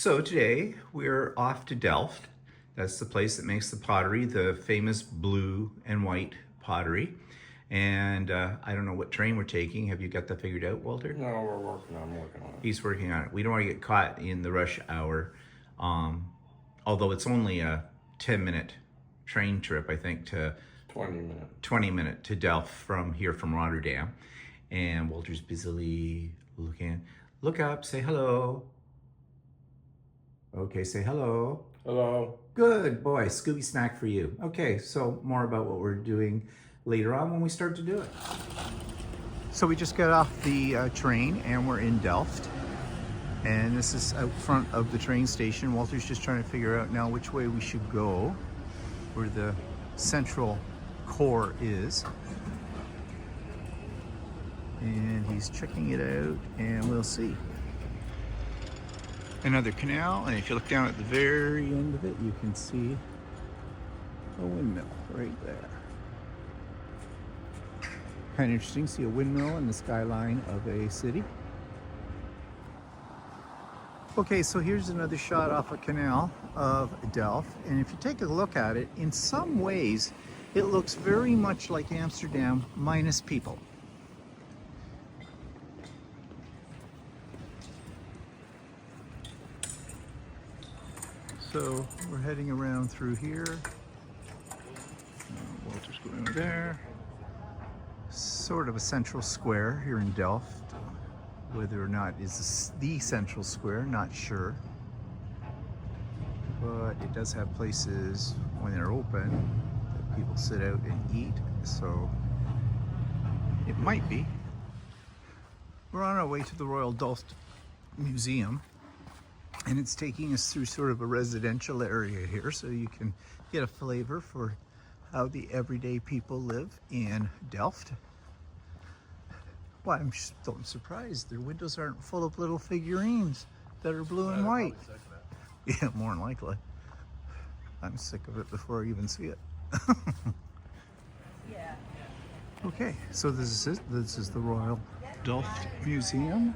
So today we're off to Delft. That's the place that makes the pottery, the famous blue and white pottery. And I don't know what train we're taking. Have you got that figured out, Walter? No, I'm working on it. He's working on it. We don't want to get caught in the rush hour. Um, Although it's only a 10-minute train trip, I think, to 20-minute to Delft from Rotterdam. And Walter's busily looking. Look up, say hello. Okay, say hello. Hello. Good boy, Scooby snack for you. Okay, so more about what we're doing later on when we start to do it. So we just got off the train and we're in Delft. And this is out front of the train station. Walter's just trying to figure out now which way we should go, where the central core is. And he's checking it out and we'll see. Another canal, and if you look down at the very end of it, you can see a windmill right there. Kind of interesting, see a windmill in the skyline of a city. Okay, so here's another shot off a canal of Delft, and if you take a look at it, in some ways, it looks very much like Amsterdam minus people. So we're heading around through here. Walter's going over there. Sort of a central square here in Delft. Whether or not is the central square, not sure. But it does have places when they're open that people sit out and eat. So it might be. We're on our way to the Royal Delft Museum. And it's taking us through sort of a residential area here, so you can get a flavor for how the everyday people live in Delft. Well, I'm still surprised their windows aren't full of little figurines that are blue and white. Yeah, more than likely. I'm sick of it before I even see it. Yeah. Okay, so this is it. This is the Royal Delft Museum.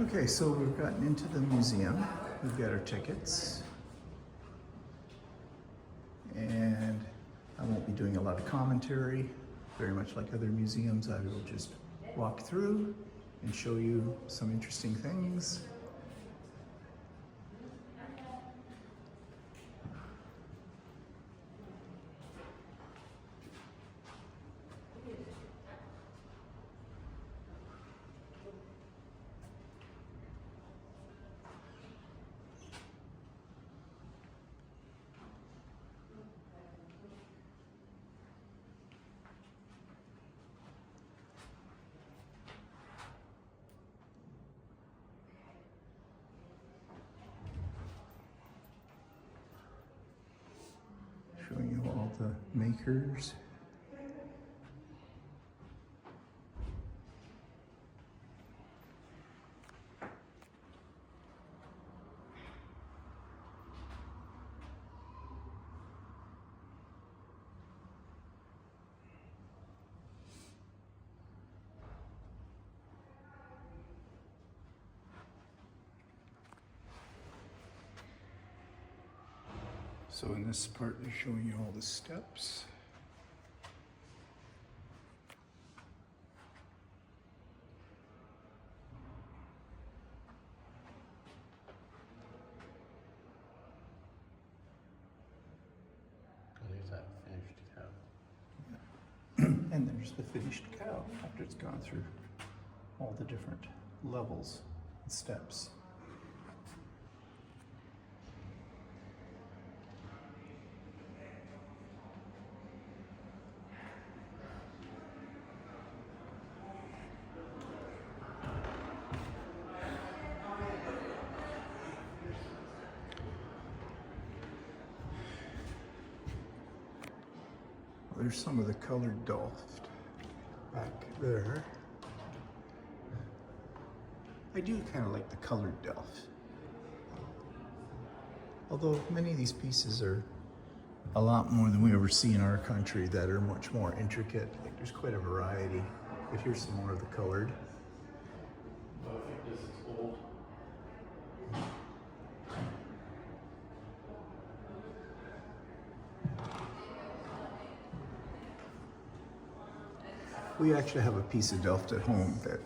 Okay, so we've gotten into the museum. We've got our tickets. And I won't be doing a lot of commentary. Very much like other museums, I will just walk through and show you some interesting things. Showing you all the makers. So in this part, they're showing you all the steps. There's that finished cow. And there's the finished cow after it's gone through all the different levels and steps. There's some of the colored Delft back there. I do kind of like the colored Delft. Although many of these pieces are a lot more than we ever see in our country that are much more intricate. Like there's quite a variety. But here's some more of the colored. I think this is old. We actually have a piece of Delft at home that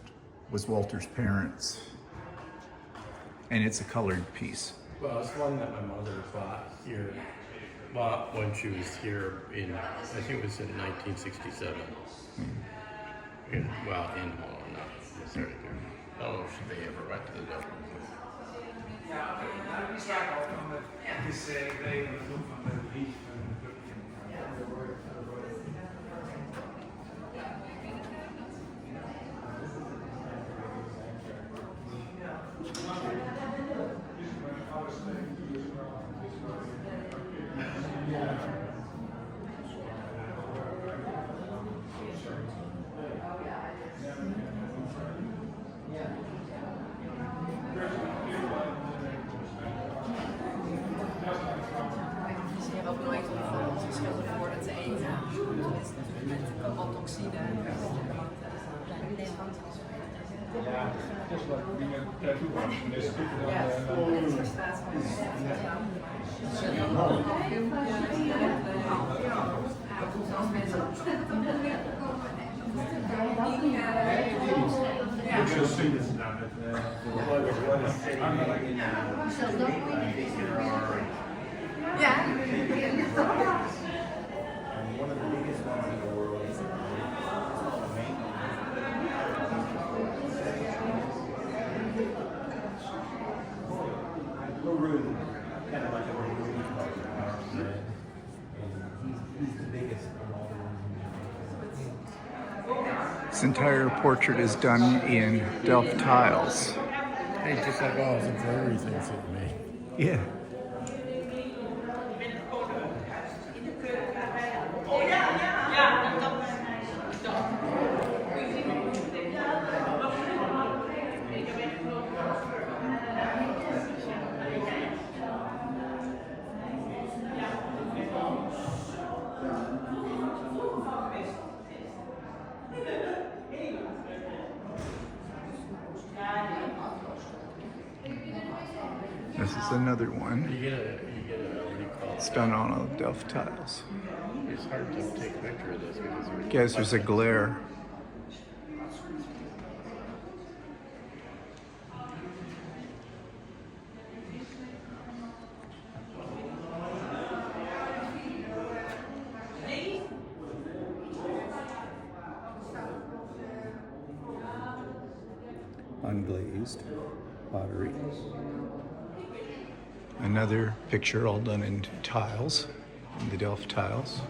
was Walter's parents. And it's a colored piece. Well, it's one that my mother bought when she was here in, I think it was in 1967. In Holland, not necessarily here. I don't know if they ever went to the Delft Museum. Dus je hebt ook nooit verschillende voordat ze eten. Met wat toxine. Ja. One of the biggest ones in the world is maroon, kind of like a maroon color. He's the biggest of all the ones. This entire portrait is done in Delft tiles. Hey, just like all the jewelry things that you made. Yeah. This is another one. You get a what do you call It's it? done on all Delft tiles. It's hard to take a picture of this because Guess there's a glare. Unglazed pottery. Another picture all done in tiles, in the Delft tiles.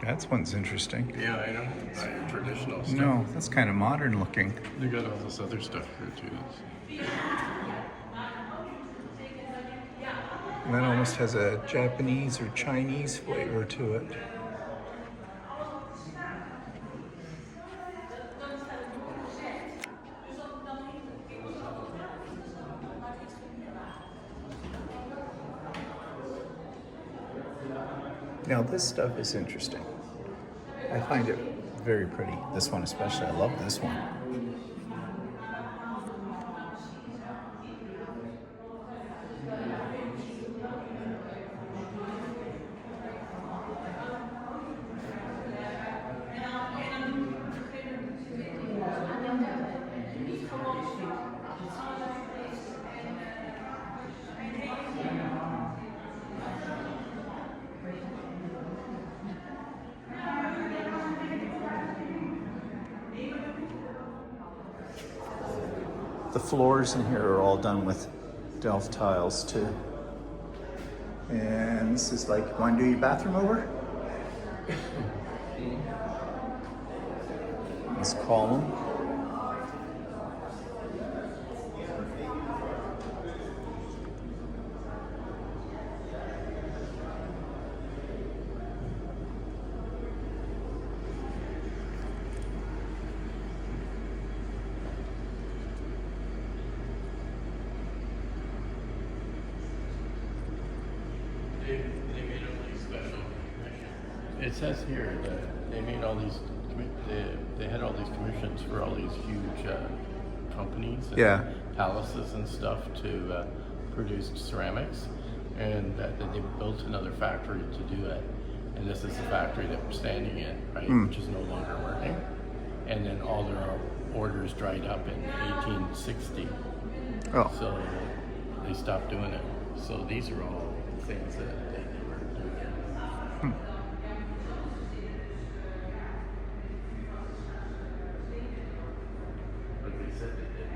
That one's interesting. Yeah, I know. It's traditional stuff. No, that's kind of modern looking. They got all this other stuff here too. That almost has a Japanese or Chinese flavor to it. Now this stuff is interesting. I find it very pretty. This one especially. I love this one. The floors in here are all done with Delft tiles too. And this is like, want to do your bathroom over? This column. They made all these special. It says here that they made all these. They had all these commissions for all these huge companies, and Yeah. palaces and stuff to produce ceramics, and that they built another factory to do it. And this is the factory that we're standing in, right, which is no longer working. And then all their orders dried up in 1860, Oh, so they stopped doing it. So these are all things that they were doing. But they said they did.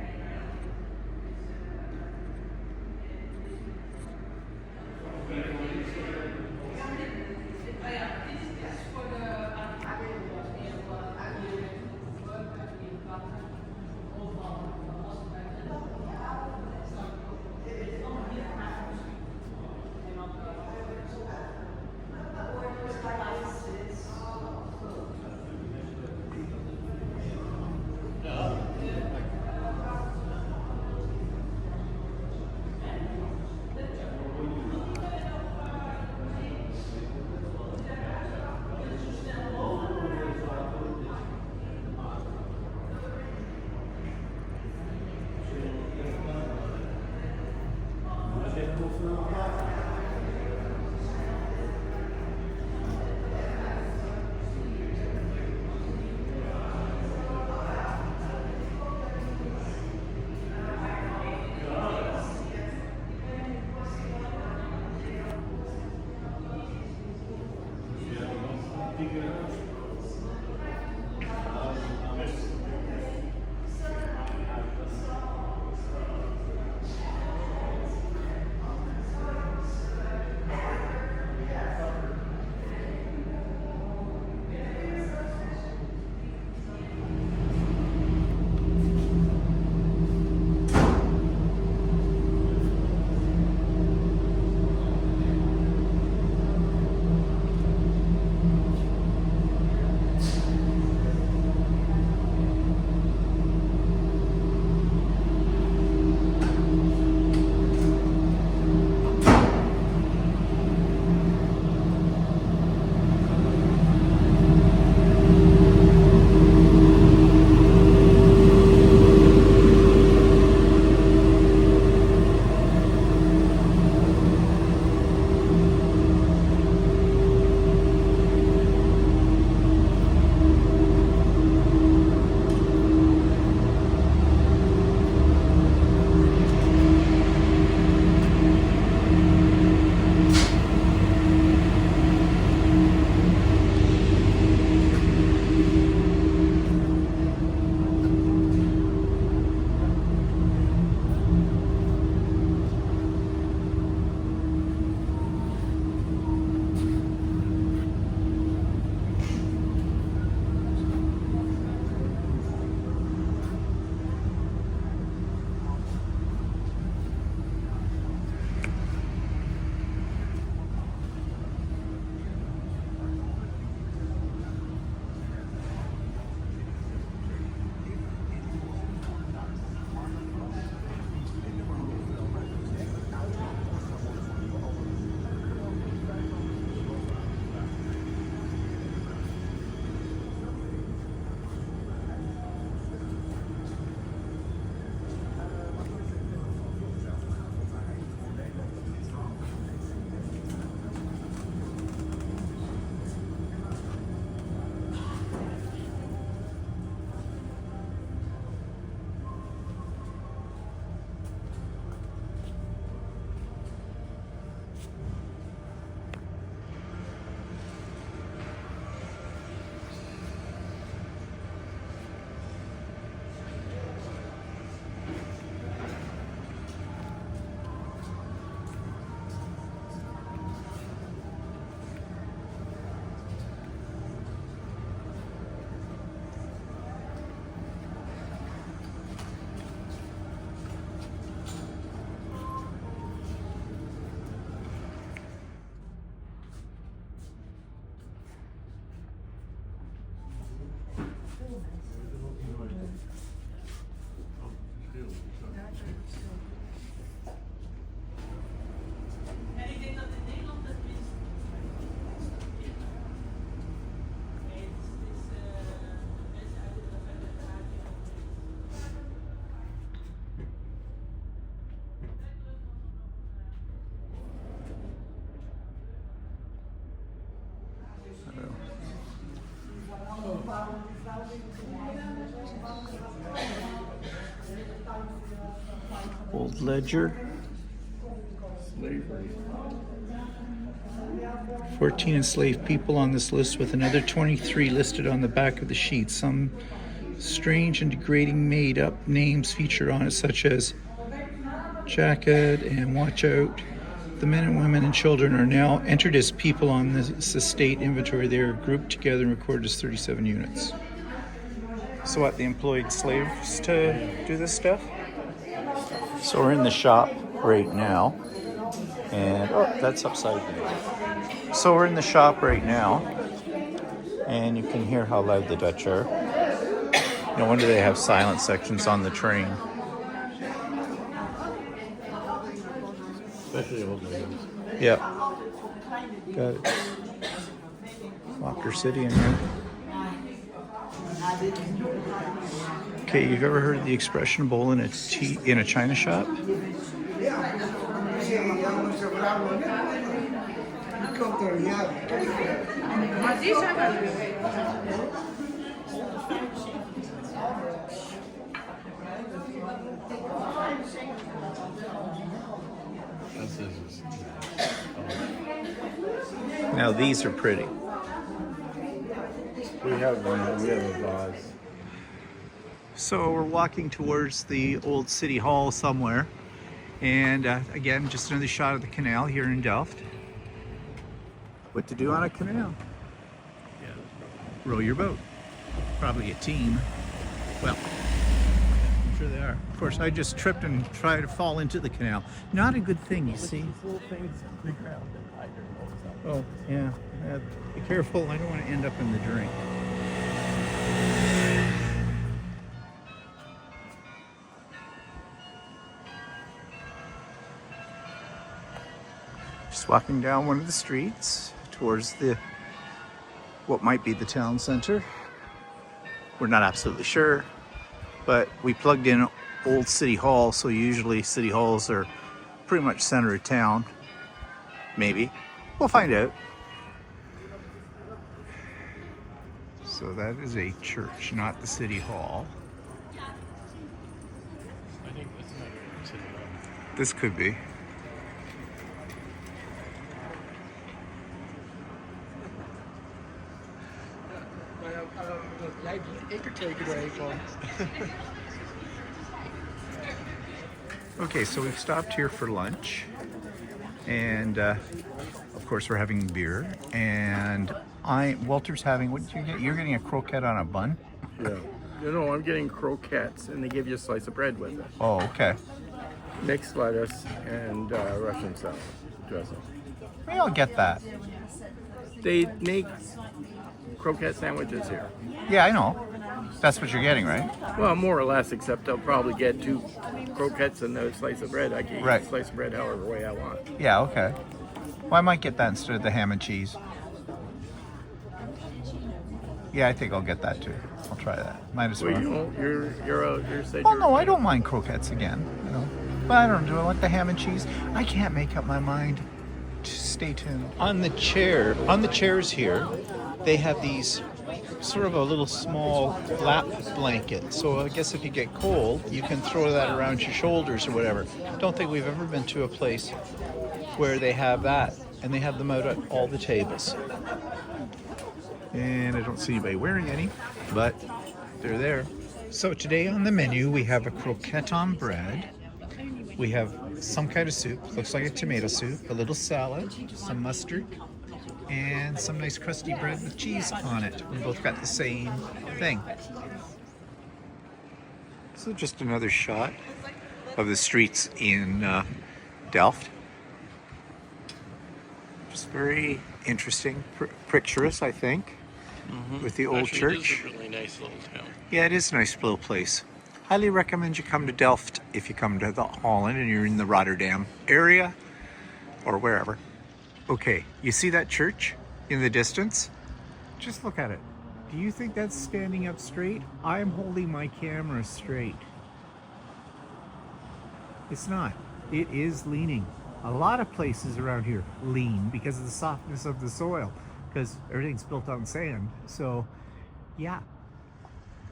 ledger. Slavery. 14 enslaved people on this list, with another 23 listed on the back of the sheet. Some strange and degrading made-up names featured on it, such as Jacket and Watch Out. The men and women and children are now entered as people on this estate inventory. They are grouped together and recorded as 37 units. So what, they employed slaves to do this stuff? So we're in the shop right now, and oh, that's upside down. So we're in the shop right now, and you can hear how loud the Dutch are. No wonder they have silent sections on the train. Especially old ladies. Yeah. Got it. Locker City in here. Okay, you've ever heard the expression bowl in a china shop? Now these are pretty. We have one. We have a vase. So we're walking towards the old city hall somewhere, and again, just another shot of the canal here in Delft. What to do on a canal? Yeah. Row your boat. Probably a team. Well, I'm sure they are. Of course, I just tripped and tried to fall into the canal. Not a good thing, you see. These little things on the ground that hide their nose up. Oh, yeah. Be careful. I don't want to end up in the drink. Just walking down one of the streets towards what might be the town center. We're not absolutely sure, but we plugged in Old City Hall, so usually city halls are pretty much center of town. Maybe. We'll find out. So that is a church, not the city hall. I think this might be city hall. This could be. Okay, so we've stopped here for lunch, and of course we're having beer, and Walter's having, what did you get? You're getting a croquette on a bun? Yeah. You know, I'm getting croquettes, and they give you a slice of bread with it. Oh, okay. Mixed lettuce and Russian salad dressing. Maybe I'll get that. They make croquette sandwiches here. Yeah, I know. That's what you're getting, right? Well, more or less, except I'll probably get 2 croquettes and a slice of bread. I can eat Right. a slice of bread however way I want. Yeah, okay. Well, I might get that instead of the ham and cheese. Yeah, I think I'll get that too. I'll try that. Might as well. Well, you know, you're saying. Well, no, I don't mind croquettes again. You know, but I don't do. I want the ham and cheese. I can't make up my mind. Stay tuned. On the chairs here, they have these sort of a little small lap blanket. So I guess if you get cold, you can throw that around your shoulders or whatever. Don't think we've ever been to a place where they have that, and they have them out at all the tables. And I don't see anybody wearing any, but they're there. So today on the menu, we have a croquette on bread. We have some kind of soup, looks like a tomato soup, a little salad, some mustard, and some nice crusty bread with cheese on it. We both got the same thing. So just another shot of the streets in Delft. Just very interesting, pictureous, I think, with the old Actually, church. It is a really nice little town. Yeah, it is a nice little place. Highly recommend you come to Delft if you come to the Holland and you're in the Rotterdam area or wherever. Okay, you see that church in the distance? Just look at it. Do you think that's standing up straight? I'm holding my camera straight. It's not. It is leaning. A lot of places around here lean because of the softness of the soil, because everything's built on sand. So, yeah.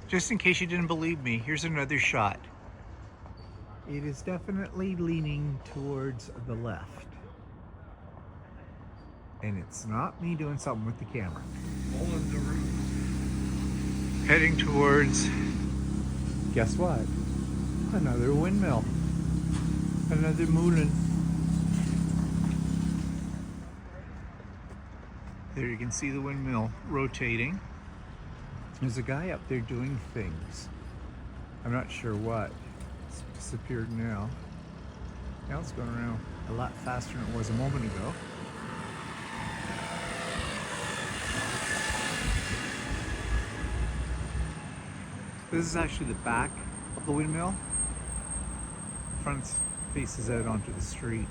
Just in case you didn't believe me, here's another shot. It is definitely leaning towards the left. And it's not me doing something with the camera. All of the roofs. Heading towards, guess what? Another windmill. Another moulin. There you can see the windmill rotating. There's a guy up there doing things. I'm not sure what. It's disappeared now. Now it's going around a lot faster than it was a moment ago. This is actually the back of the windmill. The front faces out onto the street.